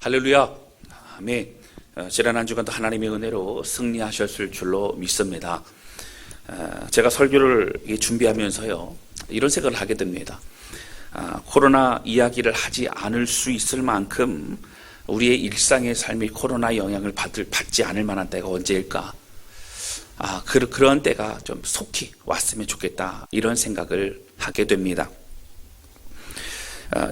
할렐루야. 아멘. 지난 한 주간도 하나님의 은혜로 승리하셨을 줄로 믿습니다. 제가 설교를 준비하면서요, 이런 생각을 하게 됩니다. 코로나 이야기를 하지 않을 수 있을 만큼 우리의 일상의 삶이 코로나 영향을 받지 않을 만한 때가 언제일까? 그런 때가 좀 속히 왔으면 좋겠다, 이런 생각을 하게 됩니다.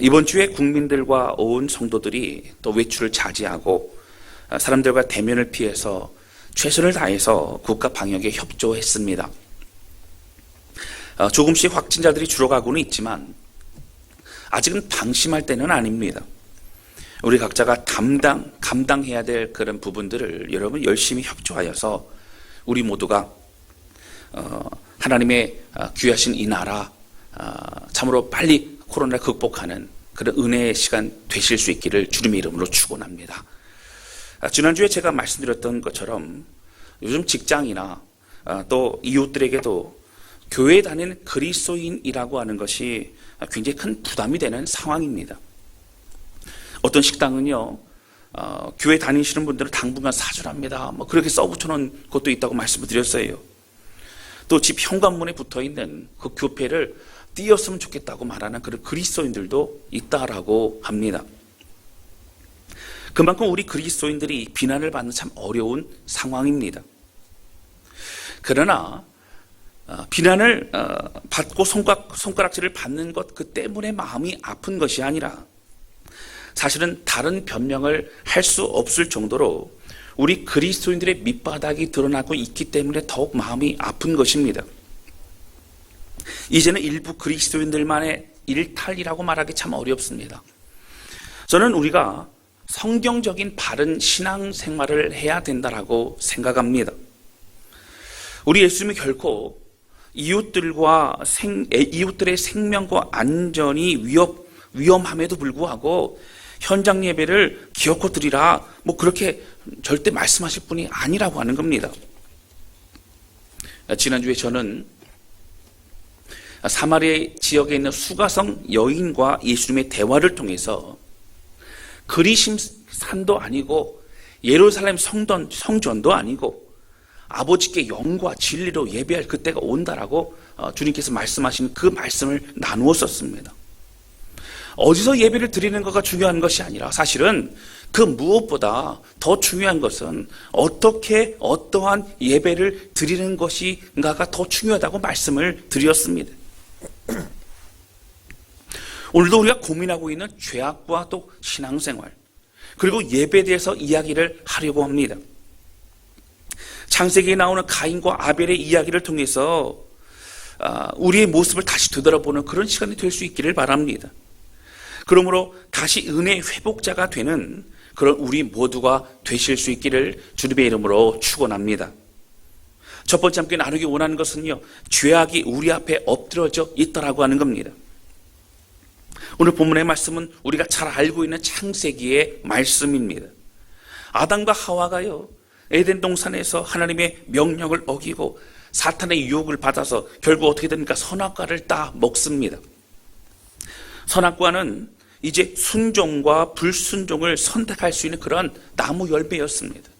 이번 주에 국민들과 온 성도들이 또 외출을 자제하고 사람들과 대면을 피해서 최선을 다해서 국가 방역에 협조했습니다. 조금씩 확진자들이 줄어가고는 있지만 아직은 방심할 때는 아닙니다. 우리 각자가 감당해야 될 그런 부분들을 여러분 열심히 협조하여서 우리 모두가 하나님의 귀하신 이 나라 참으로 빨리 코로나를 극복하는 그런 은혜의 시간 되실 수 있기를 주님의 이름으로 축원합니다. 지난주에 제가 말씀드렸던 것처럼 요즘 직장이나 또 이웃들에게도 교회에 다니는 그리스도인이라고 하는 것이 굉장히 큰 부담이 되는 상황입니다. 어떤 식당은요, 교회 다니시는 분들은 당분간 사절합니다, 그렇게 써붙여놓은 것도 있다고 말씀을 드렸어요. 또 집 현관문에 붙어있는 그 교패를 띄었으면 좋겠다고 말하는 그런 그리스도인들도 있다라고 합니다. 그만큼 우리 그리스도인들이 비난을 받는 참 어려운 상황입니다. 그러나 비난을 받고 손가락질을 받는 것 그 때문에 마음이 아픈 것이 아니라 사실은 다른 변명을 할 수 없을 정도로 우리 그리스도인들의 밑바닥이 드러나고 있기 때문에 더욱 마음이 아픈 것입니다. 이제는 일부 그리스도인들만의 일탈이라고 말하기 참 어렵습니다. 저는 우리가 성경적인 바른 신앙생활을 해야 된다라고 생각합니다. 우리 예수님이 결코 이웃들의 생명과 안전이 위험함에도 불구하고 현장 예배를 기어코 드리라, 그렇게 절대 말씀하실 분이 아니라고 하는 겁니다. 지난주에 저는 사마리아 지역에 있는 수가성 여인과 예수님의 대화를 통해서 그리심 산도 아니고 예루살렘 성전도 아니고 아버지께 영과 진리로 예배할 그때가 온다라고 주님께서 말씀하신 그 말씀을 나누었었습니다. 어디서 예배를 드리는 것가 중요한 것이 아니라 사실은 그 무엇보다 더 중요한 것은 어떻게 어떠한 예배를 드리는 것인가가 더 중요하다고 말씀을 드렸습니다. 오늘도 우리가 고민하고 있는 죄악과 또 신앙생활, 그리고 예배에 대해서 이야기를 하려고 합니다. 창세기에 나오는 가인과 아벨의 이야기를 통해서 우리의 모습을 다시 되돌아보는 그런 시간이 될 수 있기를 바랍니다. 그러므로 다시 은혜의 회복자가 되는 그런 우리 모두가 되실 수 있기를 주님의 이름으로 축원합니다. 첫 번째 함께 나누기 원하는 것은요, 죄악이 우리 앞에 엎드러져 있다라고 하는 겁니다. 오늘 본문의 말씀은 우리가 잘 알고 있는 창세기의 말씀입니다. 아담과 하와가요, 에덴 동산에서 하나님의 명령을 어기고 사탄의 유혹을 받아서 결국 어떻게 됩니까? 선악과를 따 먹습니다. 선악과는 이제 순종과 불순종을 선택할 수 있는 그런 나무 열매였습니다.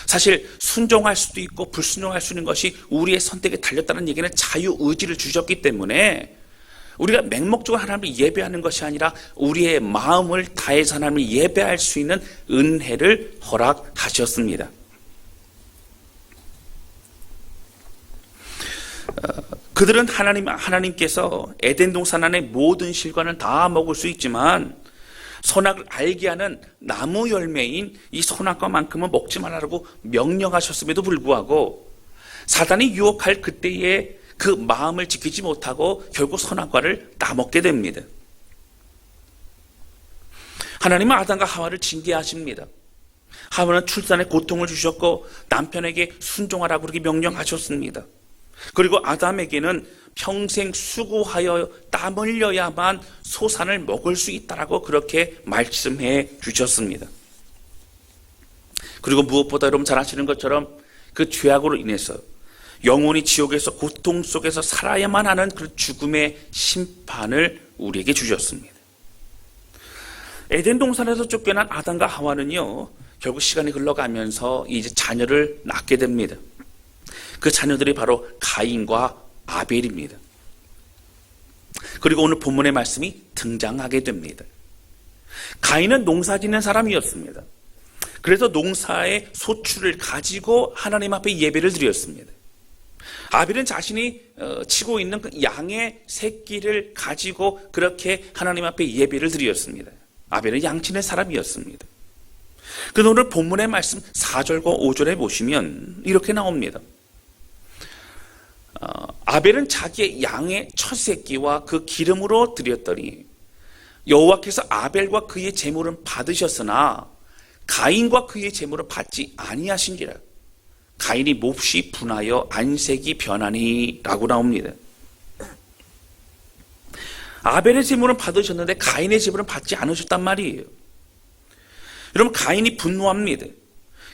사실 순종할 수도 있고 불순종할 수 있는 것이 우리의 선택에 달렸다는 얘기는 자유의지를 주셨기 때문에 우리가 맹목적으로 하나님을 예배하는 것이 아니라 우리의 마음을 다해서 하나님을 예배할 수 있는 은혜를 허락하셨습니다. 그들은 하나님께서 에덴 동산 안의 모든 실과는 다 먹을 수 있지만 선악을 알게 하는 나무 열매인 이 선악과만큼은 먹지 말라고 명령하셨음에도 불구하고 사단이 유혹할 그때에 그 마음을 지키지 못하고 결국 선악과를 따먹게 됩니다. 하나님은 아담과 하와를 징계하십니다. 하와는 출산의 고통을 주셨고 남편에게 순종하라고 그렇게 명령하셨습니다. 그리고 아담에게는 평생 수고하여 땀 흘려야만 소산을 먹을 수 있다라고 그렇게 말씀해 주셨습니다. 그리고 무엇보다 여러분 잘 아시는 것처럼 그 죄악으로 인해서 영원히 지옥에서 고통 속에서 살아야만 하는 그 죽음의 심판을 우리에게 주셨습니다. 에덴 동산에서 쫓겨난 아담과 하와는요, 결국 시간이 흘러가면서 이제 자녀를 낳게 됩니다. 그 자녀들이 바로 가인과 아벨입니다. 그리고 오늘 본문의 말씀이 등장하게 됩니다. 가인은 농사 짓는 사람이었습니다. 그래서 농사의 소출을 가지고 하나님 앞에 예배를 드렸습니다. 아벨은 자신이 치고 있는 그 양의 새끼를 가지고 그렇게 하나님 앞에 예배를 드렸습니다. 아벨은 양치는 사람이었습니다. 그래서 오늘 본문의 말씀 4절과 5절에 보시면 이렇게 나옵니다. 아벨은 자기의 양의 첫 새끼와 그 기름으로 드렸더니 여호와께서 아벨과 그의 제물은 받으셨으나 가인과 그의 제물은 받지 아니하신지라. 가인이 몹시 분하여 안색이 변하니 라고 나옵니다. 아벨의 제물은 받으셨는데 가인의 제물은 받지 않으셨단 말이에요. 여러분, 가인이 분노합니다.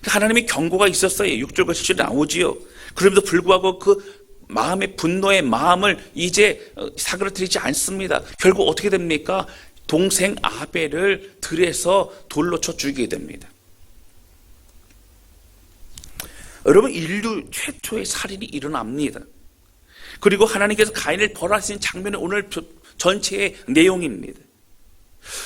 하나님의 경고가 있었어요. 6절과 7절에 나오지요. 그럼에도 불구하고 그 마음의 분노의 마음을 이제 사그러뜨리지 않습니다. 결국 어떻게 됩니까? 동생 아벨을 들에서 돌로 쳐 죽이게 됩니다. 여러분, 인류 최초의 살인이 일어납니다. 그리고 하나님께서 가인을 벌하신 장면이 오늘 전체의 내용입니다.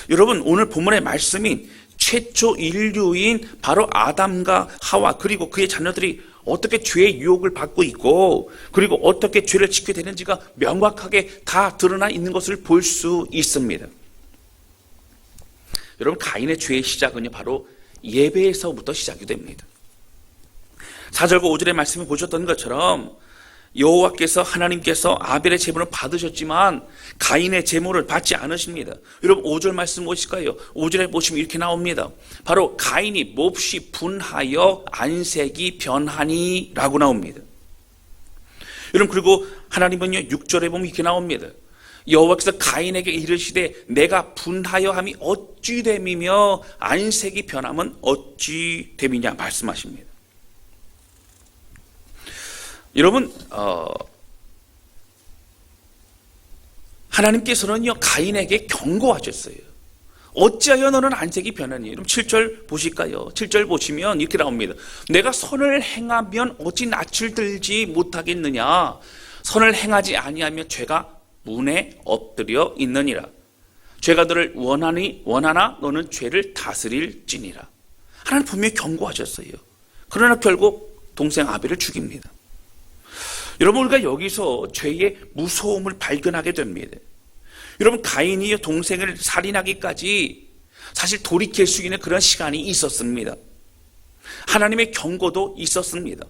여러분, 오늘 본문의 말씀인 최초 인류인 바로 아담과 하와 그리고 그의 자녀들이 어떻게 죄의 유혹을 받고 있고 그리고 어떻게 죄를 짓게 되는지가 명확하게 다 드러나 있는 것을 볼 수 있습니다. 여러분, 가인의 죄의 시작은요, 바로 예배에서부터 시작이 됩니다. 4절과 5절의 말씀을 보셨던 것처럼 여호와께서 하나님께서 아벨의 제물을 받으셨지만 가인의 제물을 받지 않으십니다. 여러분, 5절 말씀 보실까요? 5절에 보시면 이렇게 나옵니다. 바로 가인이 몹시 분하여 안색이 변하니 라고 나옵니다. 여러분, 그리고 하나님은요 6절에 보면 이렇게 나옵니다. 여호와께서 가인에게 이르시되 내가 분하여 함이 어찌 됨이며 안색이 변함은 어찌 됨이냐 말씀하십니다. 여러분, 하나님께서는요 가인에게 경고하셨어요. 어찌하여 너는 안색이 변하니? 여러분 7절 보실까요? 7절 보시면 이렇게 나옵니다. 내가 선을 행하면 어찌 낯을 들지 못하겠느냐? 선을 행하지 아니하면 죄가 문에 엎드려 있느니라. 죄가 너를 원하나 너는 죄를 다스릴지니라. 하나님 분명히 경고하셨어요. 그러나 결국 동생 아벨을 죽입니다. 여러분, 우리가 여기서 죄의 무서움을 발견하게 됩니다. 여러분, 가인이 동생을 살인하기까지 사실 돌이킬 수 있는 그런 시간이 있었습니다. 하나님의 경고도 있었습니다.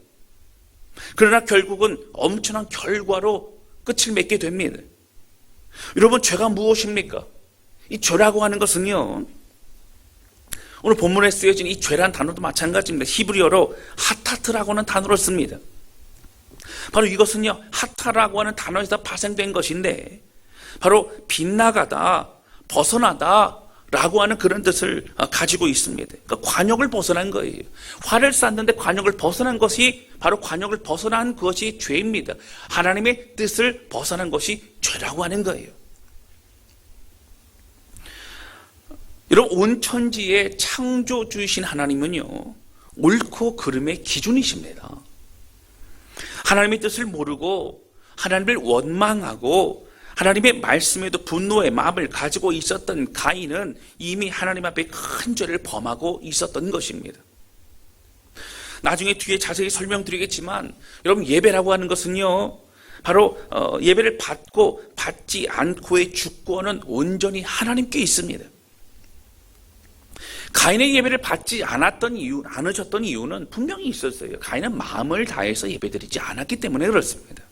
그러나 결국은 엄청난 결과로 끝을 맺게 됩니다. 여러분, 죄가 무엇입니까? 이 죄라고 하는 것은요, 오늘 본문에 쓰여진 이 죄란 단어도 마찬가지입니다. 히브리어로 하타트라고 하는 단어를 씁니다. 바로 이것은요 하타라고 하는 단어에서 파생된 것인데 바로 빗나가다, 벗어나다 라고 하는 그런 뜻을 가지고 있습니다. 그러니까 관역을 벗어난 거예요. 활을 쐈는데 관역을 벗어난 것이 바로 관역을 벗어난 것이 죄입니다. 하나님의 뜻을 벗어난 것이 죄라고 하는 거예요. 여러분, 온 천지의 창조주이신 하나님은요 옳고 그름의 기준이십니다. 하나님의 뜻을 모르고 하나님을 원망하고 하나님의 말씀에도 분노의 마음을 가지고 있었던 가인은 이미 하나님 앞에 큰 죄를 범하고 있었던 것입니다. 나중에 뒤에 자세히 설명드리겠지만 여러분, 예배라고 하는 것은요 바로 예배를 받고 받지 않고의 주권은 온전히 하나님께 있습니다. 가인의 예배를 받지 않으셨던 이유는 분명히 있었어요. 가인은 마음을 다해서 예배드리지 않았기 때문에 그렇습니다.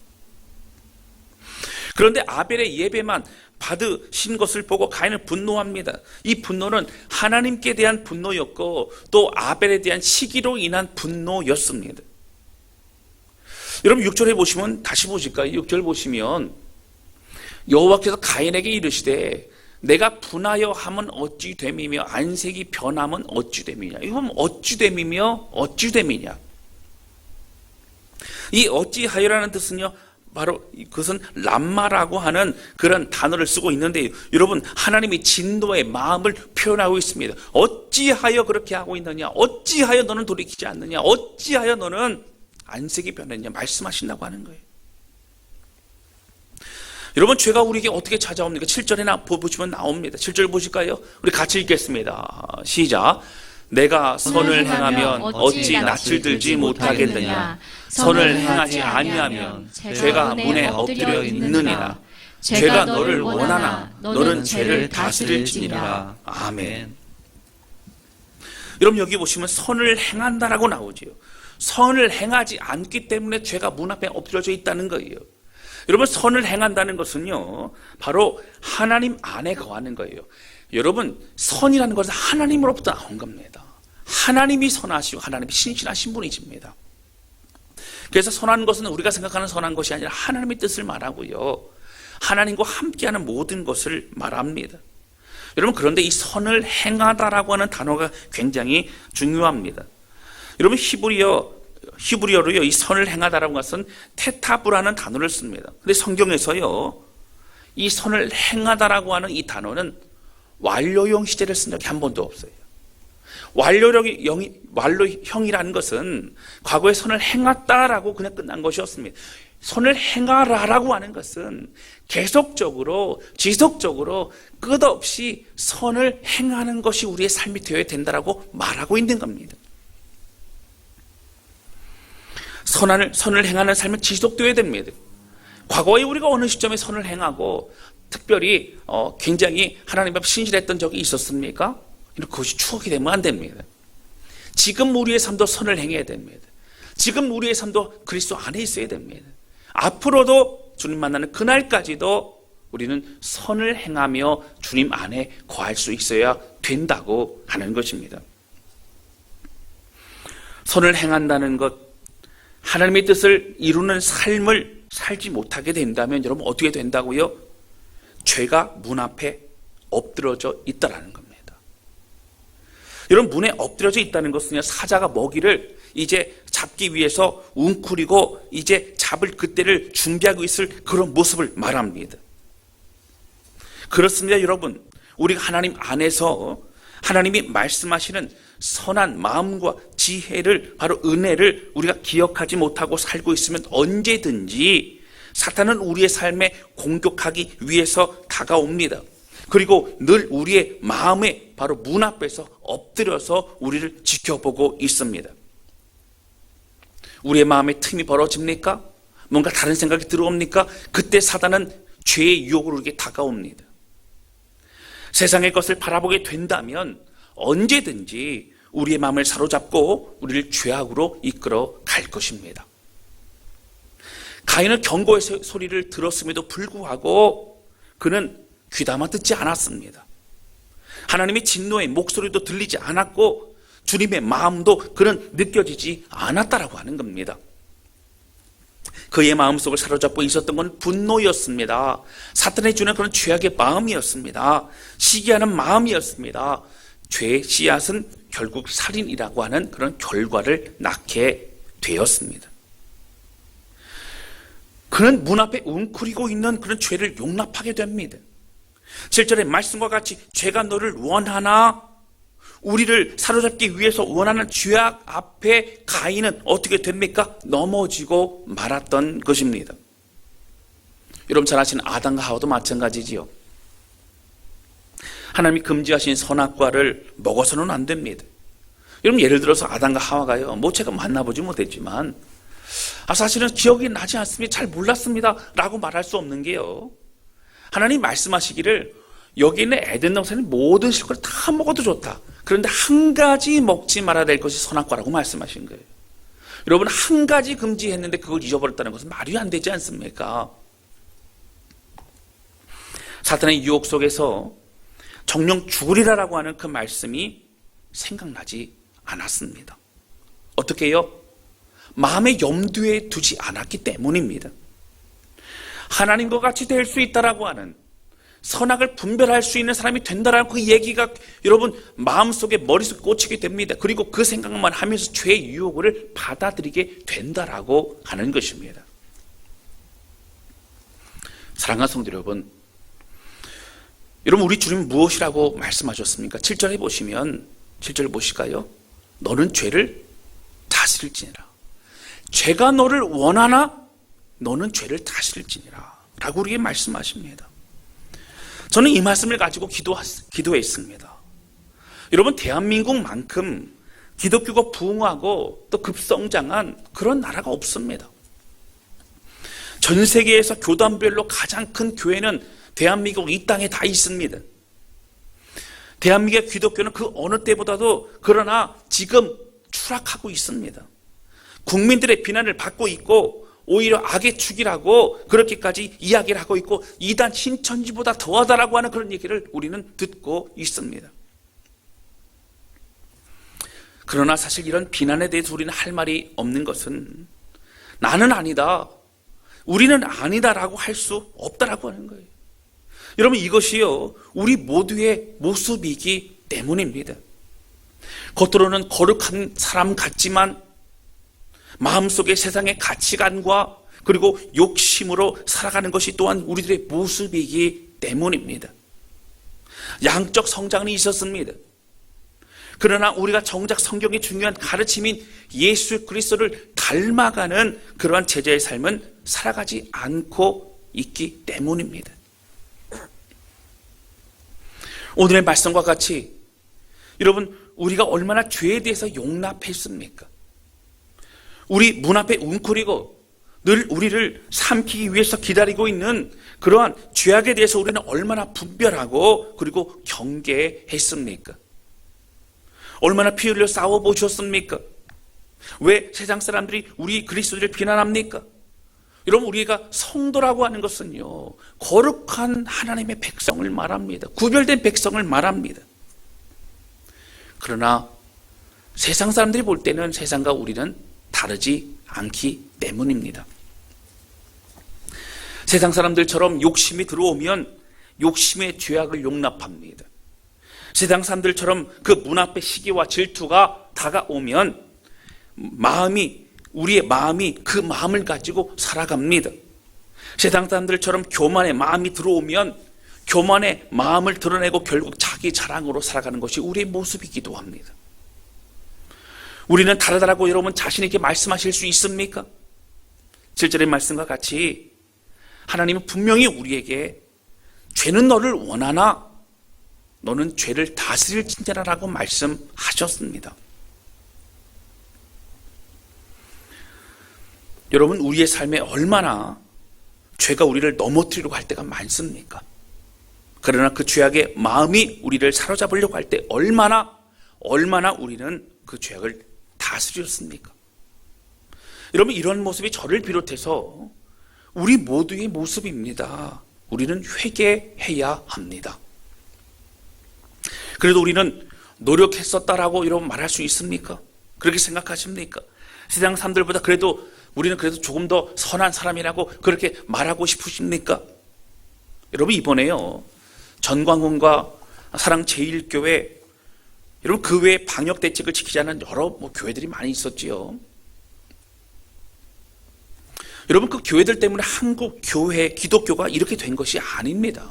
그런데 아벨의 예배만 받으신 것을 보고 가인은 분노합니다. 이 분노는 하나님께 대한 분노였고 또 아벨에 대한 시기로 인한 분노였습니다. 여러분 6절에 보시면 다시 보실까요? 6절 보시면 여호와께서 가인에게 이르시되 내가 분하여 함은 어찌 됨이며 안색이 변함은 어찌 됨이냐. 이건 어찌 됨이며 어찌 됨이냐. 이 어찌하여라는 뜻은요 바로 그것은 람마라고 하는 그런 단어를 쓰고 있는데, 여러분, 하나님이 진노의 마음을 표현하고 있습니다. 어찌하여 그렇게 하고 있느냐? 어찌하여 너는 돌이키지 않느냐? 어찌하여 너는 안색이 변했냐? 말씀하신다고 하는 거예요. 여러분, 죄가 우리에게 어떻게 찾아옵니까? 7절에 보시면 나옵니다. 7절 보실까요? 우리 같이 읽겠습니다. 시작. 내가 선을 행하면 어찌 낯을 들지 못하겠느냐? 선을 행하지 아니하면 죄가 문에 엎드려 있느니라. 죄가 너를 원하나 너는 죄를 다스릴지니라. 아멘. 여러분, 여기 보시면 선을 행한다라고 나오지요. 선을 행하지 않기 때문에 죄가 문 앞에 엎드려져 있다는 거예요. 여러분, 선을 행한다는 것은요, 바로 하나님 안에 거하는 거예요. 여러분, 선이라는 것은 하나님으로부터 나온 겁니다. 하나님이 선하시고 하나님이 신실하신 분이십니다. 그래서 선한 것은 우리가 생각하는 선한 것이 아니라 하나님의 뜻을 말하고요, 하나님과 함께하는 모든 것을 말합니다. 여러분, 그런데 이 선을 행하다라고 하는 단어가 굉장히 중요합니다. 여러분, 히브리어로요, 이 선을 행하다라는 것은 테타브라는 단어를 씁니다. 근데 성경에서요, 이 선을 행하다라고 하는 이 단어는 완료형 시제를 쓴 적이 한 번도 없어요. 완료형이라는 것은 과거에 선을 행했다라고 그냥 끝난 것이었습니다. 선을 행하라라고 하는 것은 계속적으로, 지속적으로, 끝없이 선을 행하는 것이 우리의 삶이 되어야 된다라고 말하고 있는 겁니다. 선을 행하는 삶은 지속되어야 됩니다. 과거에 우리가 어느 시점에 선을 행하고 특별히 굉장히 하나님 앞에 신실했던 적이 있었습니까? 그것이 추억이 되면 안 됩니다. 지금 우리의 삶도 선을 행해야 됩니다. 지금 우리의 삶도 그리스도 안에 있어야 됩니다. 앞으로도 주님 만나는 그날까지도 우리는 선을 행하며 주님 안에 거할 수 있어야 된다고 하는 것입니다. 선을 행한다는 것, 하나님의 뜻을 이루는 삶을 살지 못하게 된다면 여러분 어떻게 된다고요? 죄가 문 앞에 엎드러져 있다라는 겁니다. 여러분, 문에 엎드려져 있다는 것은요, 사자가 먹이를 이제 잡기 위해서 웅크리고 이제 잡을 그때를 준비하고 있을 그런 모습을 말합니다. 그렇습니다, 여러분. 우리가 하나님 안에서 하나님이 말씀하시는 선한 마음과 지혜를, 바로 은혜를 우리가 기억하지 못하고 살고 있으면 언제든지 사탄은 우리의 삶에 공격하기 위해서 다가옵니다. 그리고 늘 우리의 마음에 바로 문 앞에서 엎드려서 우리를 지켜보고 있습니다. 우리의 마음에 틈이 벌어집니까? 뭔가 다른 생각이 들어옵니까? 그때 사단은 죄의 유혹으로 우리에게 다가옵니다. 세상의 것을 바라보게 된다면 언제든지 우리의 마음을 사로잡고 우리를 죄악으로 이끌어 갈 것입니다. 가인은 경고의 소리를 들었음에도 불구하고 그는 귀담아 듣지 않았습니다. 하나님의 진노의 목소리도 들리지 않았고 주님의 마음도 그는 느껴지지 않았다라고 하는 겁니다. 그의 마음속을 사로잡고 있었던 건 분노였습니다. 사탄이 주는 그런 죄악의 마음이었습니다. 시기하는 마음이었습니다. 죄의 씨앗은 결국 살인이라고 하는 그런 결과를 낳게 되었습니다. 그는 문 앞에 웅크리고 있는 그런 죄를 용납하게 됩니다. 7절의 말씀과 같이 죄가 너를 원하나, 우리를 사로잡기 위해서 원하는 죄악 앞에 가인은 어떻게 됩니까? 넘어지고 말았던 것입니다. 여러분 잘 아시는 아담과 하와도 마찬가지지요. 하나님이 금지하신 선악과를 먹어서는 안 됩니다. 여러분, 예를 들어서 아담과 하와가요, 제가 만나보지 못했지만 사실은 기억이 나지 않습니다, 잘 몰랐습니다 라고 말할 수 없는 게요, 하나님 말씀하시기를 여기 있는 에덴 동산의 모든 실과를 다 먹어도 좋다, 그런데 한 가지 먹지 말아야 될 것이 선악과라고 말씀하신 거예요. 여러분, 한 가지 금지했는데 그걸 잊어버렸다는 것은 말이 안 되지 않습니까? 사탄의 유혹 속에서 정령 죽으리라라고 하는 그 말씀이 생각나지 않았습니다. 어떻게 해요? 마음의 염두에 두지 않았기 때문입니다. 하나님과 같이 될 수 있다라고 하는, 선악을 분별할 수 있는 사람이 된다라는 그 얘기가 여러분 마음속에, 머릿속에 꽂히게 됩니다. 그리고 그 생각만 하면서 죄의 유혹을 받아들이게 된다라고 하는 것입니다. 사랑하는 성도 여러분, 우리 주님 무엇이라고 말씀하셨습니까? 7절에 보시면 7절 보실까요? 너는 죄를 다스릴지니라. 죄가 너를 원하나 너는 죄를 다스릴지니라 라고 우리에게 말씀하십니다. 저는 이 말씀을 가지고 기도했습니다. 여러분, 대한민국만큼 기독교가 부흥하고 또 급성장한 그런 나라가 없습니다. 전 세계에서 교단별로 가장 큰 교회는 대한민국 이 땅에 다 있습니다. 대한민국의 기독교는 그 어느 때보다도 그러나 지금 추락하고 있습니다. 국민들의 비난을 받고 있고 오히려 악의 축이라고 그렇게까지 이야기를 하고 있고 이단 신천지보다 더하다라고 하는 그런 얘기를 우리는 듣고 있습니다. 그러나 사실 이런 비난에 대해서 우리는 할 말이 없는 것은 나는 아니다, 우리는 아니다라고 할 수 없다라고 하는 거예요. 여러분, 이것이요 우리 모두의 모습이기 때문입니다. 겉으로는 거룩한 사람 같지만 마음속에 세상의 가치관과 그리고 욕심으로 살아가는 것이 또한 우리들의 모습이기 때문입니다. 양적 성장은 있었습니다. 그러나 우리가 정작 성경의 중요한 가르침인 예수 그리스도를 닮아가는 그러한 제자의 삶은 살아가지 않고 있기 때문입니다. 오늘의 말씀과 같이 여러분, 우리가 얼마나 죄에 대해서 용납했습니까? 우리 문 앞에 웅크리고 늘 우리를 삼키기 위해서 기다리고 있는 그러한 죄악에 대해서 우리는 얼마나 분별하고 그리고 경계했습니까? 얼마나 피 흘려 싸워보셨습니까? 왜 세상 사람들이 우리 그리스도를 비난합니까? 여러분, 우리가 성도라고 하는 것은요 거룩한 하나님의 백성을 말합니다. 구별된 백성을 말합니다. 그러나 세상 사람들이 볼 때는 세상과 우리는 다르지 않기 때문입니다. 세상 사람들처럼 욕심이 들어오면 욕심의 죄악을 용납합니다. 세상 사람들처럼 그 문 앞에 시기와 질투가 다가오면 우리의 마음이 그 마음을 가지고 살아갑니다. 세상 사람들처럼 교만의 마음이 들어오면 교만의 마음을 드러내고 결국 자기 자랑으로 살아가는 것이 우리의 모습이기도 합니다. 우리는 다르다라고 여러분 자신 있게 말씀하실 수 있습니까? 7절의 말씀과 같이 하나님은 분명히 우리에게 죄는 너를 원하나 너는 죄를 다스릴지니라라고 말씀하셨습니다. 여러분, 우리의 삶에 얼마나 죄가 우리를 넘어뜨리려고 할 때가 많습니까? 그러나 그 죄악의 마음이 우리를 사로잡으려고 할 때 얼마나 우리는 그 죄악을 다스렸습니까? 여러분, 이런 모습이 저를 비롯해서 우리 모두의 모습입니다. 우리는 회개해야 합니다. 그래도 우리는 노력했었다라고 여러분 말할 수 있습니까? 그렇게 생각하십니까? 세상 사람들보다 우리는 그래도 조금 더 선한 사람이라고 그렇게 말하고 싶으십니까? 여러분, 이번에요 전광훈과 사랑제일교회, 여러분 그 외에 방역 대책을 지키지 않은 여러 교회들이 많이 있었지요. 여러분, 그 교회들 때문에 한국 교회, 기독교가 이렇게 된 것이 아닙니다.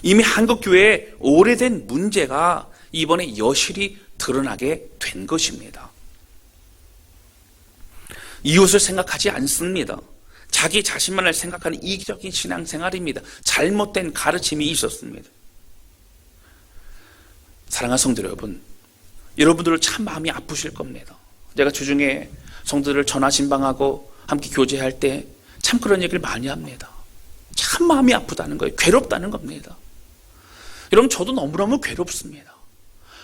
이미 한국 교회의 오래된 문제가 이번에 여실히 드러나게 된 것입니다. 이웃을 생각하지 않습니다. 자기 자신만을 생각하는 이기적인 신앙생활입니다. 잘못된 가르침이 있었습니다. 사랑하는 성도 여러분, 여러분들을 참 마음이 아프실 겁니다. 제가 주중에 성도들을 전화신방하고 함께 교제할 때 참 그런 얘기를 많이 합니다. 참 마음이 아프다는 거예요. 괴롭다는 겁니다. 여러분, 저도 너무너무 괴롭습니다.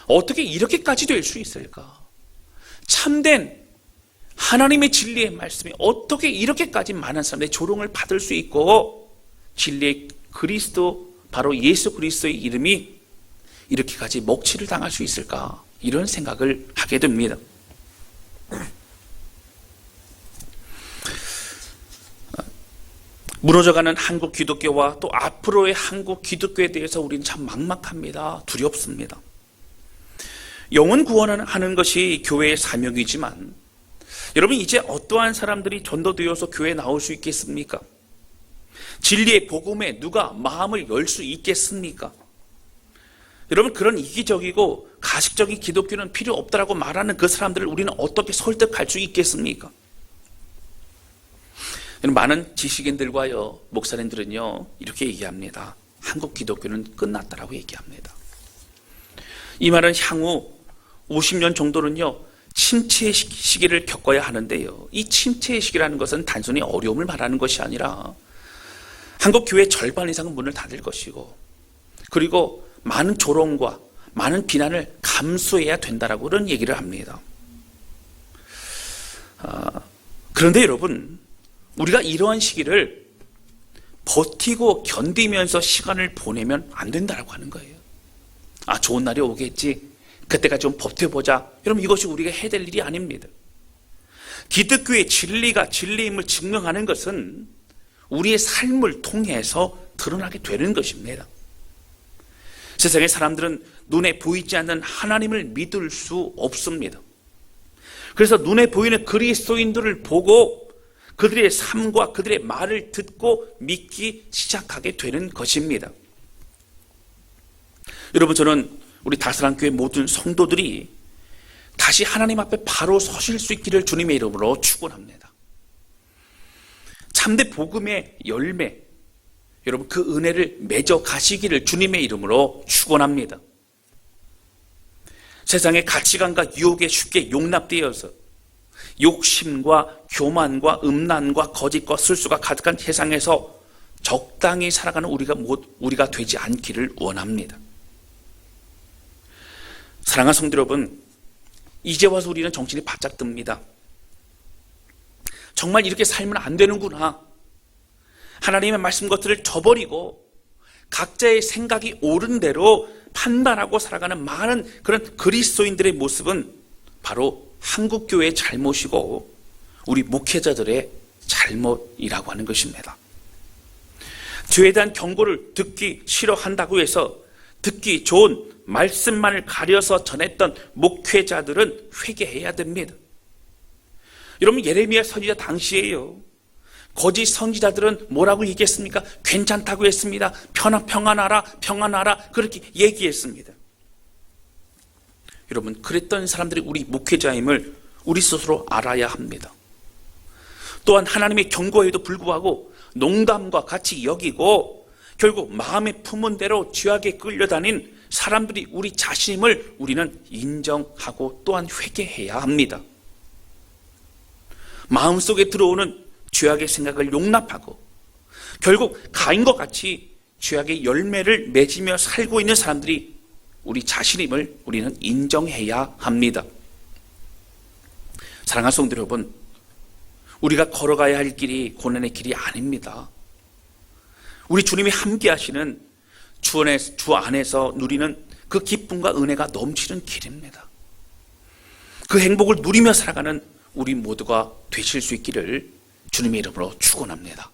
어떻게 이렇게까지 될 수 있을까? 참된 하나님의 진리의 말씀이 어떻게 이렇게까지 많은 사람들의 조롱을 받을 수 있고 진리의 그리스도, 바로 예수 그리스도의 이름이 이렇게까지 먹칠을 당할 수 있을까? 이런 생각을 하게 됩니다. 무너져가는 한국 기독교와 또 앞으로의 한국 기독교에 대해서 우리는 참 막막합니다. 두렵습니다. 영혼 구원하는 것이 교회의 사명이지만 여러분, 이제 어떠한 사람들이 전도되어서 교회에 나올 수 있겠습니까? 진리의 복음에 누가 마음을 열 수 있겠습니까? 여러분, 그런 이기적이고 가식적인 기독교는 필요 없다라고 말하는 그 사람들을 우리는 어떻게 설득할 수 있겠습니까? 많은 지식인들과요, 목사님들은요, 이렇게 얘기합니다. 한국 기독교는 끝났다라고 얘기합니다. 이 말은 향후 50년 정도는요, 침체의 시기를 겪어야 하는데요. 이 침체의 시기라는 것은 단순히 어려움을 말하는 것이 아니라 한국 교회 절반 이상은 문을 닫을 것이고, 그리고 많은 조롱과 많은 비난을 감수해야 된다라고 그런 얘기를 합니다. 그런데 여러분, 우리가 이러한 시기를 버티고 견디면서 시간을 보내면 안 된다라고 하는 거예요. 좋은 날이 오겠지, 그때가 좀 버텨보자. 여러분, 이것이 우리가 해야 될 일이 아닙니다. 기독교의 진리가 진리임을 증명하는 것은 우리의 삶을 통해서 드러나게 되는 것입니다. 세상의 사람들은 눈에 보이지 않는 하나님을 믿을 수 없습니다. 그래서 눈에 보이는 그리스도인들을 보고 그들의 삶과 그들의 말을 듣고 믿기 시작하게 되는 것입니다. 여러분, 저는 우리 다스랑교회 모든 성도들이 다시 하나님 앞에 바로 서실 수 있기를 주님의 이름으로 축원합니다. 참된 복음의 열매, 여러분, 그 은혜를 맺어 가시기를 주님의 이름으로 축원합니다. 세상의 가치관과 유혹에 쉽게 용납되어서 욕심과 교만과 음란과 거짓과 술수가 가득한 세상에서 적당히 살아가는 우리가 되지 않기를 원합니다. 사랑하는 성도 여러분, 이제 와서 우리는 정신이 바짝 듭니다. 정말 이렇게 살면 안 되는구나. 하나님의 말씀 것들을 저버리고 각자의 생각이 옳은 대로 판단하고 살아가는 많은 그런 그리스도인들의 모습은 바로 한국교회의 잘못이고 우리 목회자들의 잘못이라고 하는 것입니다. 죄에 대한 경고를 듣기 싫어한다고 해서 듣기 좋은 말씀만을 가려서 전했던 목회자들은 회개해야 됩니다. 여러분, 예레미야 선지자 당시에요, 거짓 선지자들은 뭐라고 얘기했습니까? 괜찮다고 했습니다. 평안하라, 평안하라, 그렇게 얘기했습니다. 여러분, 그랬던 사람들이 우리 목회자임을 우리 스스로 알아야 합니다. 또한 하나님의 경고에도 불구하고 농담과 같이 여기고 결국 마음에 품은 대로 죄악에 끌려다닌 사람들이 우리 자신임을 우리는 인정하고 또한 회개해야 합니다. 마음속에 들어오는 죄악의 생각을 용납하고 결국 가인과 같이 죄악의 열매를 맺으며 살고 있는 사람들이 우리 자신임을 우리는 인정해야 합니다. 사랑하는 성도 여러분, 우리가 걸어가야 할 길이 고난의 길이 아닙니다. 우리 주님이 함께 하시는 주 안에서 누리는 그 기쁨과 은혜가 넘치는 길입니다. 그 행복을 누리며 살아가는 우리 모두가 되실 수 있기를 주님의 이름으로 축원합니다.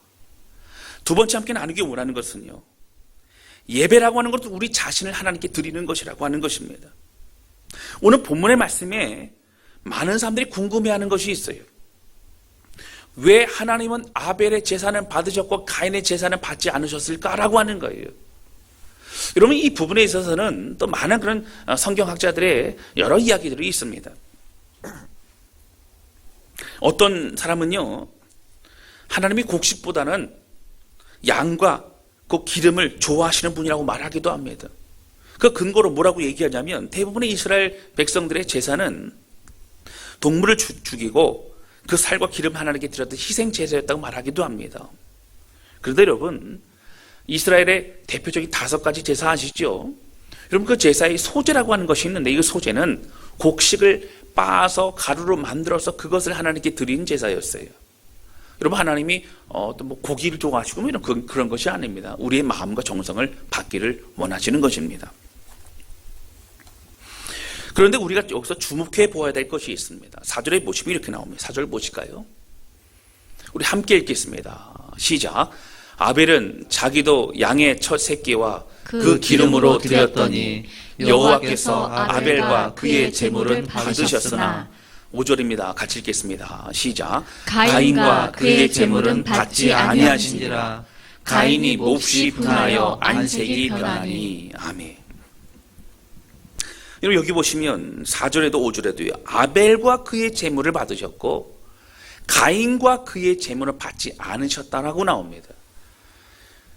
두 번째 함께 나누기 원하는 것은요, 예배라고 하는 것도 우리 자신을 하나님께 드리는 것이라고 하는 것입니다. 오늘 본문의 말씀에 많은 사람들이 궁금해하는 것이 있어요. 왜 하나님은 아벨의 제사는 받으셨고 가인의 제사는 받지 않으셨을까라고 하는 거예요. 여러분, 이 부분에 있어서는 또 많은 그런 성경학자들의 여러 이야기들이 있습니다. 어떤 사람은요, 하나님이 곡식보다는 양과 그 기름을 좋아하시는 분이라고 말하기도 합니다. 그 근거로 뭐라고 얘기하냐면, 대부분의 이스라엘 백성들의 제사는 동물을 죽이고 그 살과 기름 하나님께 드렸던 희생 제사였다고 말하기도 합니다. 그런데 여러분, 이스라엘의 대표적인 5가지 제사 아시죠? 여러분, 그 제사의 소제라고 하는 것이 있는데, 이 소제는 곡식을 빻아서 가루로 만들어서 그것을 하나님께 드리는 제사였어요. 여러분, 하나님이 또 뭐 고기를 좋아하시고 뭐 이런 그런 것이 아닙니다. 우리의 마음과 정성을 받기를 원하시는 것입니다. 그런데 우리가 여기서 주목해 보아야 될 것이 있습니다. 4절에 보시면 이렇게 나옵니다. 4절 보실까요? 우리 함께 읽겠습니다. 시작. 아벨은 자기도 양의 첫 새끼와 그 기름으로 드렸더니 여호와께서 아벨과 그의 제물은 받으셨으나 5절입니다. 같이 읽겠습니다. 시작. 가인과 그의 제물은 받지 아니하신지라. 가인이 몹시 분하여 안색이 변하니. 아멘. 여러분 여기 보시면 4절에도 5절에도요. 아벨과 그의 제물을 받으셨고 가인과 그의 제물을 받지 않으셨다라고 나옵니다.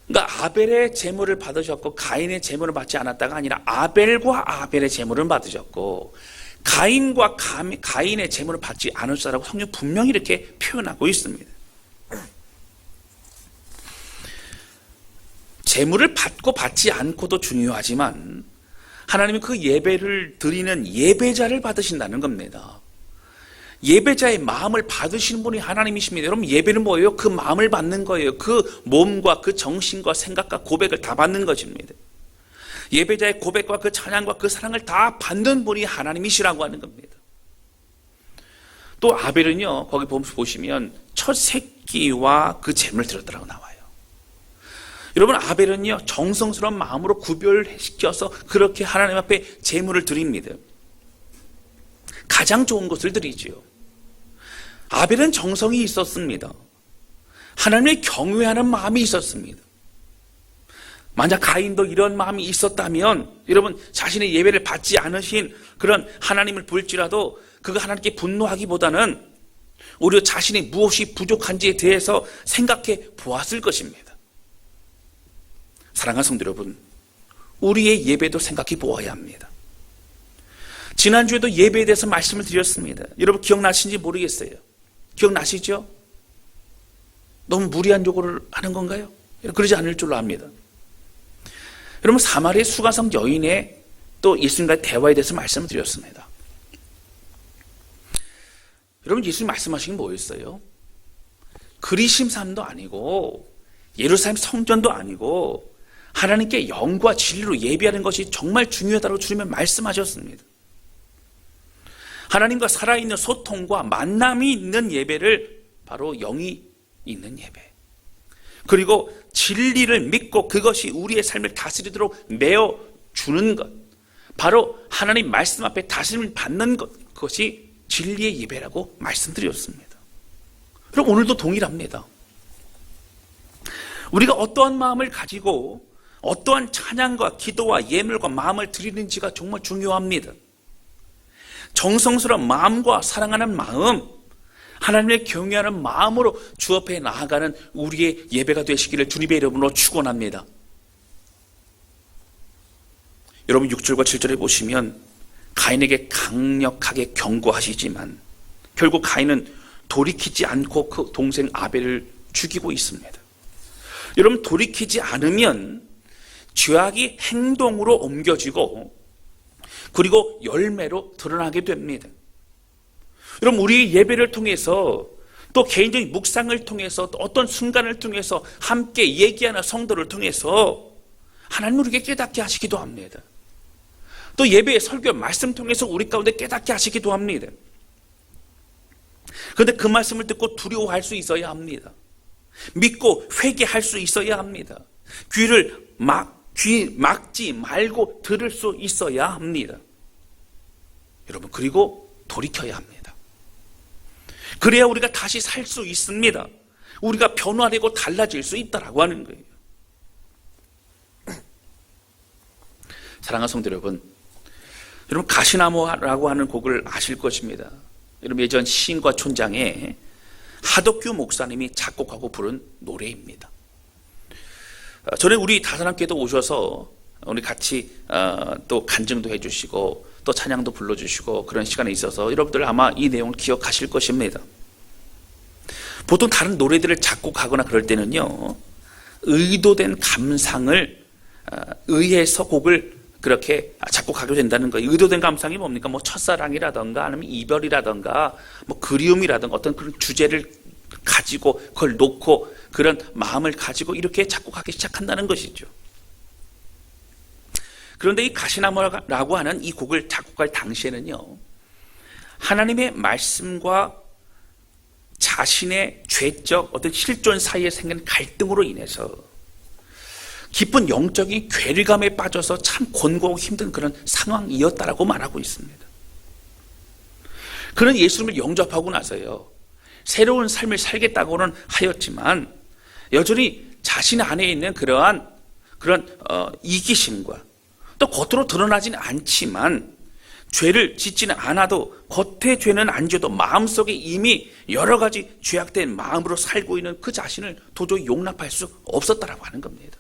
그러니까 아벨의 제물을 받으셨고 가인의 제물을 받지 않았다가 아니라 아벨과 아벨의 제물을 받으셨고 가인과 가인의 제물을 받지 않으셨다라고 성경 분명히 이렇게 표현하고 있습니다. 제물을 받고 받지 않고도 중요하지만 하나님은 그 예배를 드리는 예배자를 받으신다는 겁니다. 예배자의 마음을 받으시는 분이 하나님이십니다. 여러분 예배는 뭐예요? 그 마음을 받는 거예요. 그 몸과 그 정신과 생각과 고백을 다 받는 것입니다. 예배자의 고백과 그 찬양과 그 사랑을 다 받는 분이 하나님이시라고 하는 겁니다. 또 아벨은요 거기 보시면 첫 새끼와 그 제물을 드렸다라고 나와요. 여러분 아벨은요 정성스러운 마음으로 구별시켜서 그렇게 하나님 앞에 제물을 드립니다. 가장 좋은 것을 드리지요. 아벨은 정성이 있었습니다. 하나님을 경외하는 마음이 있었습니다. 만약 가인도 이런 마음이 있었다면 여러분 자신의 예배를 받지 않으신 그런 하나님을 볼지라도 그가 하나님께 분노하기보다는 오히려 자신이 무엇이 부족한지에 대해서 생각해 보았을 것입니다. 사랑하는 성도 여러분, 우리의 예배도 생각해 보아야 합니다. 지난주에도 예배에 대해서 말씀을 드렸습니다. 여러분 기억나시는지 모르겠어요. 기억나시죠? 너무 무리한 요구를 하는 건가요? 그러지 않을 줄로 압니다. 여러분 사마리아 수가성 여인의 또 예수님과의 대화에 대해서 말씀을 드렸습니다. 여러분 예수님 말씀하신 게 뭐였어요? 그리심산도 아니고 예루살렘 성전도 아니고 하나님께 영과 진리로 예배하는 것이 정말 중요하다고 주님은 말씀하셨습니다. 하나님과 살아있는 소통과 만남이 있는 예배를 바로 영이 있는 예배, 그리고 진리를 믿고 그것이 우리의 삶을 다스리도록 메어주는 것, 바로 하나님 말씀 앞에 다스림을 받는 것, 그것이 진리의 예배라고 말씀드렸습니다. 그럼 오늘도 동일합니다. 우리가 어떠한 마음을 가지고 어떠한 찬양과 기도와 예물과 마음을 드리는지가 정말 중요합니다. 정성스러운 마음과 사랑하는 마음, 하나님을 경외하는 마음으로 주 앞에 나아가는 우리의 예배가 되시기를 주님의 이름으로 축원합니다. 여러분 6절과 7절에 보시면 가인에게 강력하게 경고하시지만 결국 가인은 돌이키지 않고 그 동생 아벨을 죽이고 있습니다. 여러분 돌이키지 않으면 죄악이 행동으로 옮겨지고 그리고 열매로 드러나게 됩니다. 여러분 우리 예배를 통해서 또 개인적인 묵상을 통해서 또 어떤 순간을 통해서 함께 얘기하는 성도를 통해서 하나님 우리에게 깨닫게 하시기도 합니다. 또 예배의 설교 말씀 통해서 우리 가운데 깨닫게 하시기도 합니다. 그런데 그 말씀을 듣고 두려워할 수 있어야 합니다. 믿고 회개할 수 있어야 합니다. 귀 막지 말고 들을 수 있어야 합니다. 여러분 그리고 돌이켜야 합니다. 그래야 우리가 다시 살 수 있습니다. 우리가 변화되고 달라질 수 있다라고 하는 거예요. 사랑하는 성도 여러분, 가시나무라고 하는 곡을 아실 것입니다. 여러분 예전 시인과 촌장의 하덕규 목사님이 작곡하고 부른 노래입니다. 전에 우리 다산함교회도 오셔서 우리 같이 또 간증도 해주시고 또 찬양도 불러주시고 그런 시간에 있어서 여러분들 아마 이 내용을 기억하실 것입니다. 보통 다른 노래들을 작곡하거나 그럴 때는요 의도된 감상을 의해서 곡을 그렇게 작곡하게 된다는 거예요. 의도된 감상이 뭡니까? 뭐 첫사랑이라던가 아니면 이별이라던가 뭐 그리움이라던가 어떤 그런 주제를 가지고 그걸 놓고 그런 마음을 가지고 이렇게 작곡하기 시작한다는 것이죠. 그런데 이 가시나무라고 하는 이 곡을 작곡할 당시에는요 하나님의 말씀과 자신의 죄적 어떤 실존 사이에 생긴 갈등으로 인해서 깊은 영적인 괴리감에 빠져서 참 곤고하고 힘든 그런 상황이었다라고 말하고 있습니다. 그는 예수님을 영접하고 나서요 새로운 삶을 살겠다고는 하였지만 여전히 자신 안에 있는 그런 이기심과 또 겉으로 드러나지는 않지만 죄를 짓지는 않아도 겉에 죄는 안 져도 마음속에 이미 여러 가지 죄악된 마음으로 살고 있는 그 자신을 도저히 용납할 수 없었다라고 하는 겁니다.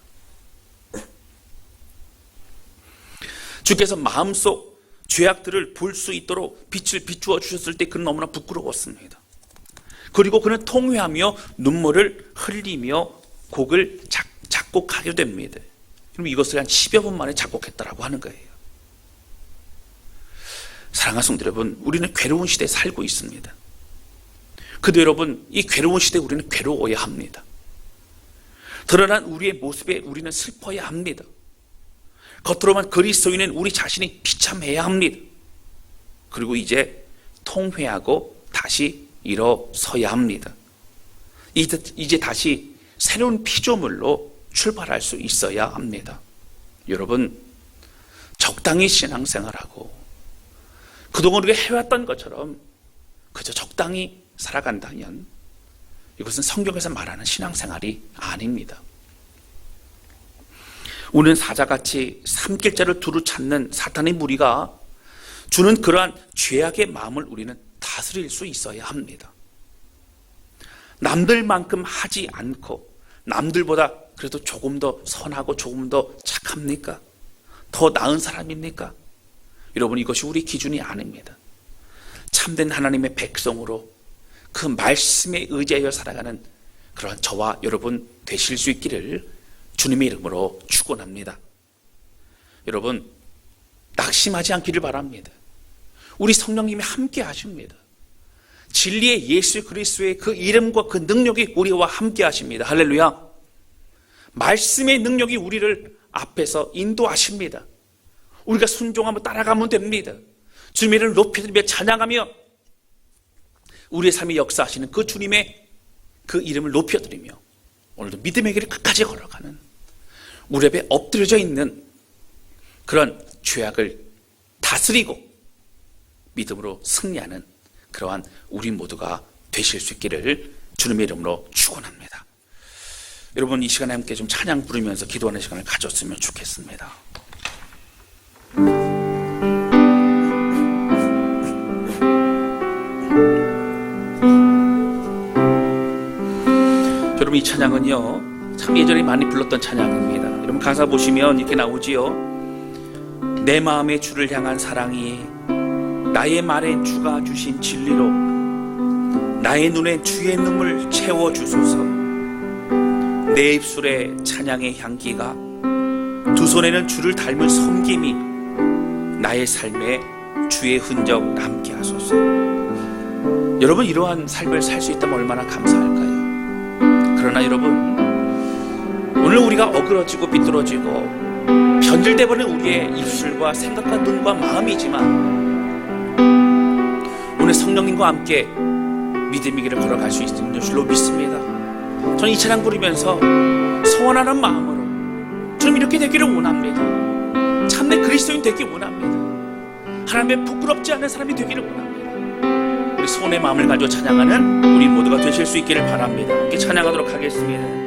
주께서 마음속 죄악들을 볼 수 있도록 빛을 비추어 주셨을 때 그는 너무나 부끄러웠습니다. 그리고 그는 통회하며 눈물을 흘리며 곡을 작곡하게 됩니다. 그럼 이것을 한 10여 분 만에 작곡했다라고 하는 거예요. 사랑하는 성도 여러분, 우리는 괴로운 시대에 살고 있습니다. 그런데 여러분, 이 괴로운 시대에 우리는 괴로워야 합니다. 드러난 우리의 모습에 우리는 슬퍼야 합니다. 겉으로만 그리스도인은 우리 자신이 비참해야 합니다. 그리고 이제 통회하고 다시 일어서야 합니다. 이제 다시 새로운 피조물로 출발할 수 있어야 합니다. 여러분, 적당히 신앙생활하고 그동안 우리가 해왔던 것처럼 그저 적당히 살아간다면 이것은 성경에서 말하는 신앙생활이 아닙니다. 우리는 사자같이 삼킬자를 두루 찾는 사탄의 무리가 주는 그러한 죄악의 마음을 우리는 다스릴 수 있어야 합니다. 남들만큼 하지 않고 남들보다 그래도 조금 더 선하고 조금 더 착합니까? 더 나은 사람입니까? 여러분, 이것이 우리 기준이 아닙니다. 참된 하나님의 백성으로 그 말씀에 의지하여 살아가는 그러한 저와 여러분 되실 수 있기를 주님의 이름으로 축원합니다. 여러분, 낙심하지 않기를 바랍니다. 우리 성령님이 함께 하십니다. 진리의 예수 그리스도의 그 이름과 그 능력이 우리와 함께 하십니다. 할렐루야. 말씀의 능력이 우리를 앞에서 인도하십니다. 우리가 순종하며 따라가면 됩니다. 주님의 이름을 높여드리며 찬양하며 우리의 삶에 역사하시는 그 주님의 그 이름을 높여드리며 오늘도 믿음의 길을 끝까지 걸어가는 우리 앞에 엎드려져 있는 그런 죄악을 다스리고 믿음으로 승리하는 그러한 우리 모두가 되실 수 있기를 주님의 이름으로 축원합니다. 여러분, 이 시간에 함께 좀 찬양 부르면서 기도하는 시간을 가졌으면 좋겠습니다. 여러분, 이 찬양은요 참 예전에 많이 불렀던 찬양입니다. 여러분, 가사 보시면 이렇게 나오지요. 내 마음에 주를 향한 사랑이 나의 말엔 주가 주신 진리로 나의 눈에 주의 눈물 채워주소서. 내 입술에 찬양의 향기가 두 손에는 주를 닮은 섬김이 나의 삶에 주의 흔적 남게 하소서. 여러분, 이러한 삶을 살 수 있다면 얼마나 감사할까요? 그러나 여러분, 오늘 우리가 어그러지고 비뚤어지고 변질되어버린 우리의 입술과 생각과 눈과 마음이지만 오늘 성령님과 함께 믿음의 길을 걸어갈 수 있는 줄로 믿습니다. 저는 이 찬양 부르면서 소원하는 마음으로 좀 이렇게 되기를 원합니다. 참된 그리스도인 되기 원합니다. 하나님의 부끄럽지 않은 사람이 되기를 원합니다. 우리 소원의 마음을 가지고 찬양하는 우리 모두가 되실 수 있기를 바랍니다. 함께 찬양하도록 하겠습니다.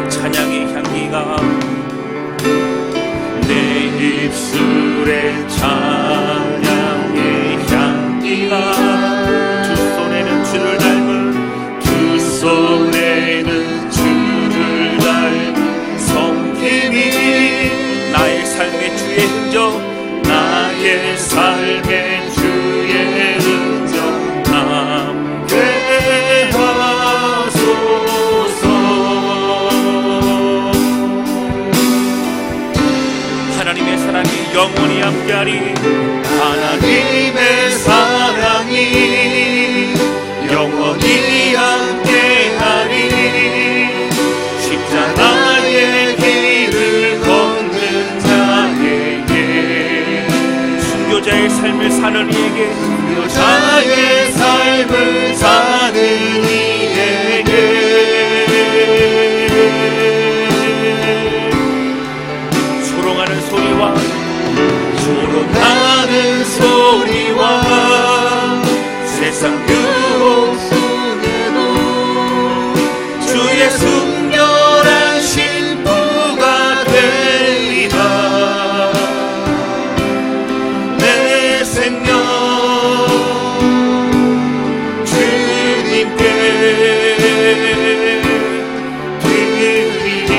찬양의 향기가 내 입술에 찬양의 향기가 두 손에는 주를 닮은 두 손에는 주를 닮은 섬김이 나의 삶의 주의 흔적 나의 삶의 주의 흔적 남게 하소서. 하나님의 사랑이 영원히 함께하리. 하나님의 사랑이 영원히 사는 이에게 자유의 삶을 사는 이에게 조롱하는 소리와 조롱하는 소리와 세상 유혹 속에도 주의 순결한 신부가 되리라. 내 생명 주님께 드리리.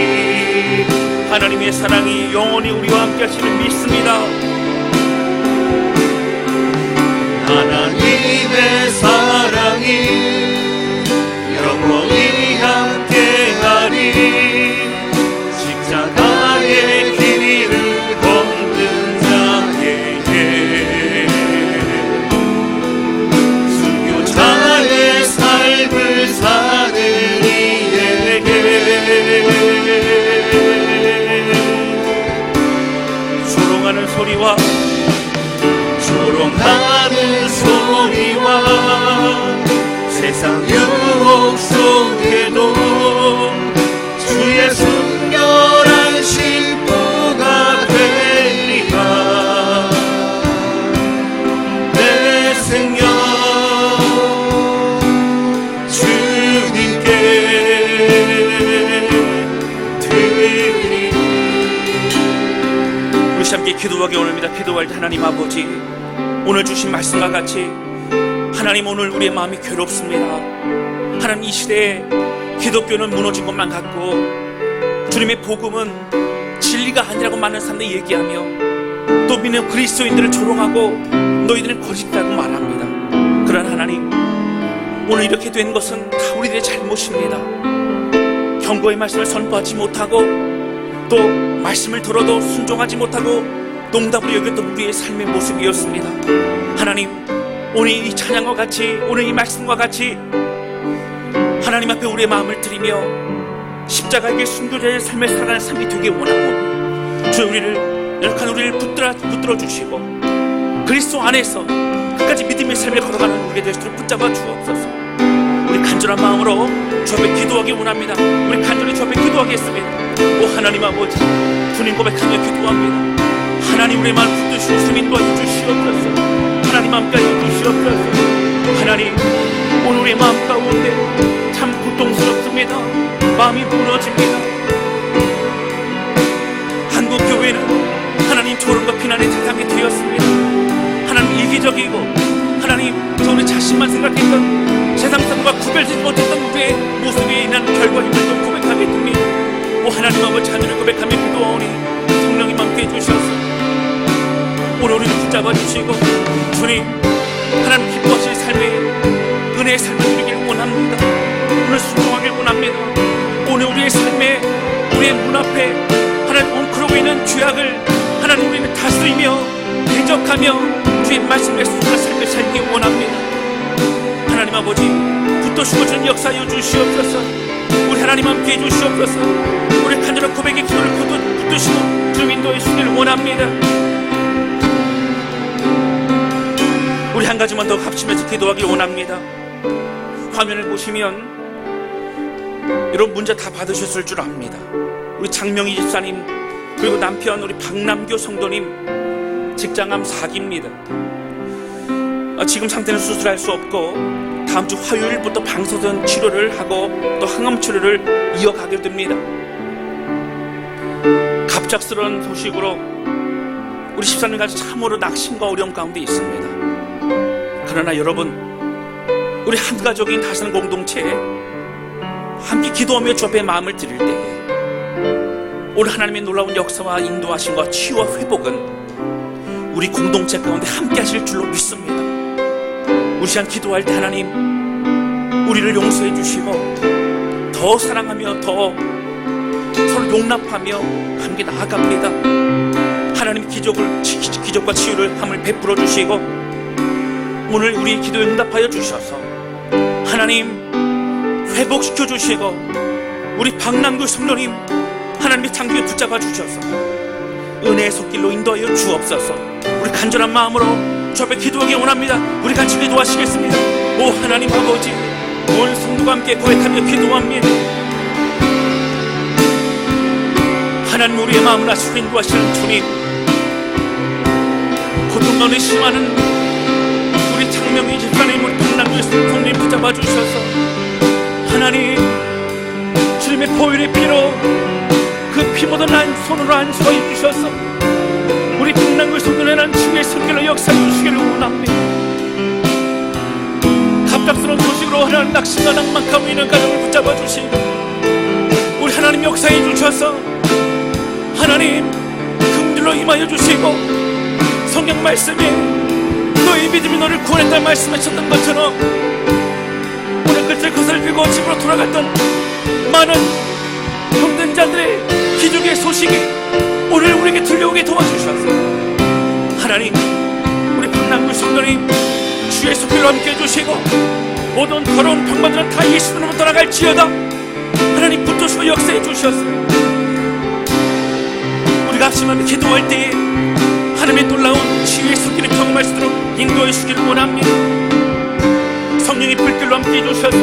하나님의 사랑이 영원히 우리와 함께 하시는 믿습니다. 하나님의 사랑이 영원히 함께하리. 십자가의 길이를 걷는 자에게 순교자의 삶을 사는 이에게 조롱하는 소리와 조롱하는 소리와 세상 유혹 속에도 주의 순결한 신부가 되리라. 내 생명 주님께 드리리. 우리 함께 기도하기 원합니다. 기도할 때 하나님 아버지, 오늘 주신 말씀과 같이 하나님, 오늘 우리의 마음이 괴롭습니다. 하나님, 이 시대에 기독교는 무너진 것만 같고 주님의 복음은 진리가 아니라고 많은 사람들이 얘기하며 또 믿는 그리스도인들을 조롱하고 너희들은 거짓이라고 말합니다. 그러나 하나님, 오늘 이렇게 된 것은 다 우리들의 잘못입니다. 경고의 말씀을 선포하지 못하고 또 말씀을 들어도 순종하지 못하고 농담으로 여겼던 우리의 삶의 모습이었습니다. 하나님, 오늘 이 찬양과 같이, 오늘 이 말씀과 같이 하나님 앞에 우리의 마음을 드리며 십자가에게 순교자의 삶을 살아가는 삶이 되게 원하고 주 우리를 연약한 우리를 붙들어 주시고 그리스도 안에서 끝까지 믿음의 삶을 걸어가는 우리가 될 수 있도록 붙잡아 주옵소서. 우리 간절한 마음으로 주 앞에 기도하기 원합니다. 우리 간절히 주 앞에 기도하겠습니다. 오 하나님 아버지, 주님 고백하며 기도합니다. 하나님, 우리의 마음을 붙드시고 주님 인도하여 주시옵소서. 하나님 함께 해주시옵소서. 하나님, 오늘 우리의 마음 가운데 참 고통스럽습니다. 마음이 무너집니다. 한국 교회는 하나님 조롱과 비난의 대상이 되었습니다. 하나님, 이기적이고 하나님, 저 우리 자신만 생각했던 세상 사람과 구별되지 못했던 우리의 모습에 인한 결과임을 고백하게 됩니다. 오 하나님 아버지, 하늘을 고백하며 기도하오니 성령님 함께 해주셔서 오늘 우리를 붙잡아 주시고 주님, 하나님 기뻐하실 삶의 은혜의 삶을 누리기를 원합니다. 오늘 순종하길 원합니다. 오늘 우리의 삶에 우리의 문 앞에 하나님 엉클어고 있는 죄악을 하나님 우리를 다스리며 대적하며 주의 말씀에 순종한 삶을 살기 원합니다. 하나님 아버지, 붙드시고 주는 역사여 주시옵소서. 우리 하나님 함께 해주시옵소서. 우리 간절한 고백의 기도를 붙드시고 주님 인도해 주시기를 원합니다. 우리 한 가지만 더 합심해서 기도하길 원합니다. 화면을 보시면 여러분 문제 다 받으셨을 줄 압니다. 우리 장명희 집사님 그리고 남편 우리 박남교 성도님 직장암 4기입니다. 지금 상태는 수술할 수 없고 다음 주 화요일부터 방사선 치료를 하고 또 항암 치료를 이어가게 됩니다. 갑작스러운 소식으로 우리 집사님까지 참으로 낙심과 어려움 가운데 있습니다. 그러나 여러분, 우리 한 가족인 다스는 공동체에 함께 기도하며 주 앞에 마음을 드릴 때에 오늘 하나님의 놀라운 역사와 인도하심과 치유와 회복은 우리 공동체 가운데 함께 하실 줄로 믿습니다. 우리 시간 기도할 때 하나님, 우리를 용서해 주시고 더 사랑하며 더 서로 용납하며 함께 나아갑니다. 하나님 기적과 치유를 함을 베풀어 주시고 오늘 우리 기도에 응답하여 주셔서 하나님 회복시켜 주시고 우리 박남규 성도님 하나님의 장기에 붙잡아 주셔서 은혜의 손길로 인도하여 주옵소서. 우리 간절한 마음으로 주 앞에 기도하기 원합니다. 우리 같이 기도하시겠습니다. 오 하나님 아버지, 온 성도가 함께 고백하며 기도합니다. 하나님, 우리의 마음을 아시고 인도하시는 주님, 고통가운데 심하는 우리 장명희 집사님, 우리 박남규 성님 붙잡아 주셔서 하나님, 주님의 보혈의 피로 그 피 묻은 한 손으로 안수해 주셔서 우리 박남규 성도의 난 주의 손길로 역사해 주시기를 원합니다. 갑작스러운 소식으로 하나님 낙심과 낭만하고 있는 가정을 붙잡아 주시고 우리 하나님 역사해 주셔서 하나님 긍휼로 임하여 주시고, 성경 말씀에 너의 믿음이 너를 구원했다는 말씀하셨던 것처럼 오늘 끝을 거슬리고 집으로 돌아갔던 많은 힘든 자들의 기적의 소식이 오늘 우리에게 들려오게 도와주셔서 하나님, 우리 박남규 성도님 주의 손길로 함께 해주시고 모든 더러운 병마들은 다 예수님으로 떠나갈지어다. 하나님 붙드시고 역사해 주셔서 우리가 합심하며 기도할 때에 하나님의 놀라운 치유의 손길을 경험할 수 있도록 인도해 주시기를 원합니다. 성령의 불길로 함께 해주셔서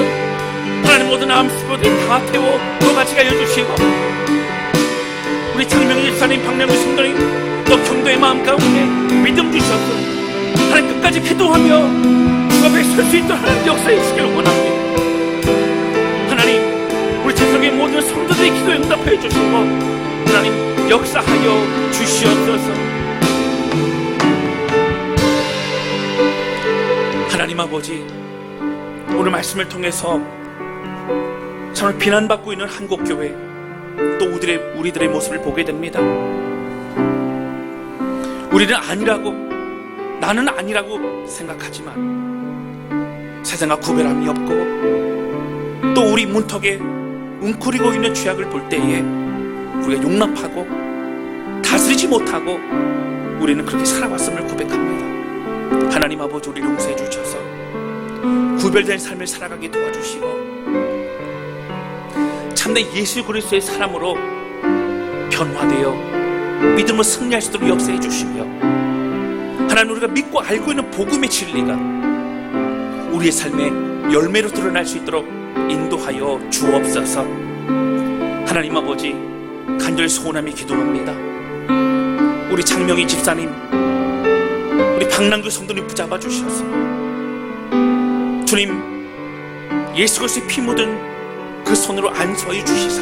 하나님 모든 암수포들이 다 태워 또같이 가여 주시고 우리 장명희 집사님, 박남규 성도님 또 경도의 마음 가운데 믿음 주셔서 하나님 끝까지 기도하며 주 앞에 설 수 있도록 하나님 역사해 주시기를 원합니다. 하나님, 우리 재성의 모든 성도들의 기도에 응답해 주시고 하나님 역사하여 주시옵소서. 하나님 아버지, 오늘 말씀을 통해서 정말 비난받고 있는 한국교회 또 우리들의 모습을 보게 됩니다. 우리는 아니라고, 나는 아니라고 생각하지만 세상과 구별함이 없고 또 우리 문턱에 웅크리고 있는 죄악을 볼 때에 우리가 용납하고 다스리지 못하고 우리는 그렇게 살아왔음을 고백합니다. 하나님 아버지, 우리를 용서해 주셔서 구별된 삶을 살아가게 도와주시고 참된 예수 그리스도의 사람으로 변화되어 믿음으로 승리할 수 있도록 역사해 주시며 하나님, 우리가 믿고 알고 있는 복음의 진리가 우리의 삶의 열매로 드러날 수 있도록 인도하여 주옵소서. 하나님 아버지, 간절히 소원하며 기도합니다. 우리 장명희 집사님, 우리 박남규 성도님 붙잡아 주셔서 주님, 예수 그리스도의 피 묻은 그 손으로 안수하여 주시사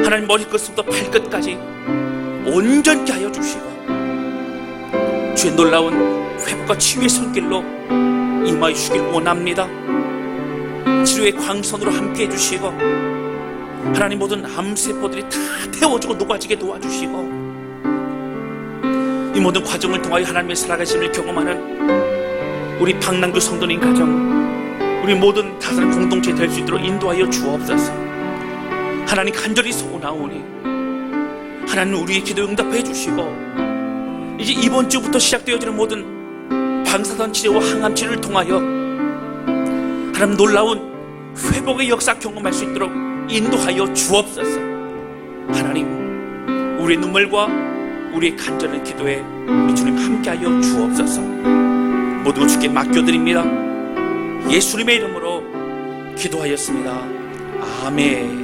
하나님 머리끝부터 발끝까지 온전케 하여 주시고 주의 놀라운 회복과 치유의 손길로 임하여 주시길 원합니다. 치료의 광선으로 함께 해주시고 하나님 모든 암세포들이 다 태워지고 녹아지게 도와주시고 이 모든 과정을 통하여 하나님의 살아가심을 경험하는 우리 박남규 성도님 가정, 우리 모든 다스린 공동체 될 수 있도록 인도하여 주옵소서. 하나님 간절히 소원하오니 하나님 우리의 기도 응답해 주시고 이제 이번 주부터 시작되어지는 모든 방사선 치료와 항암 치료를 통하여 하나님 놀라운 회복의 역사 경험할 수 있도록 인도하여 주옵소서. 하나님, 우리의 눈물과 우리의 간절한 기도에 우리 주님 함께하여 주옵소서. 모두 주께 맡겨드립니다. 예수님의 이름으로 기도하였습니다. 아멘.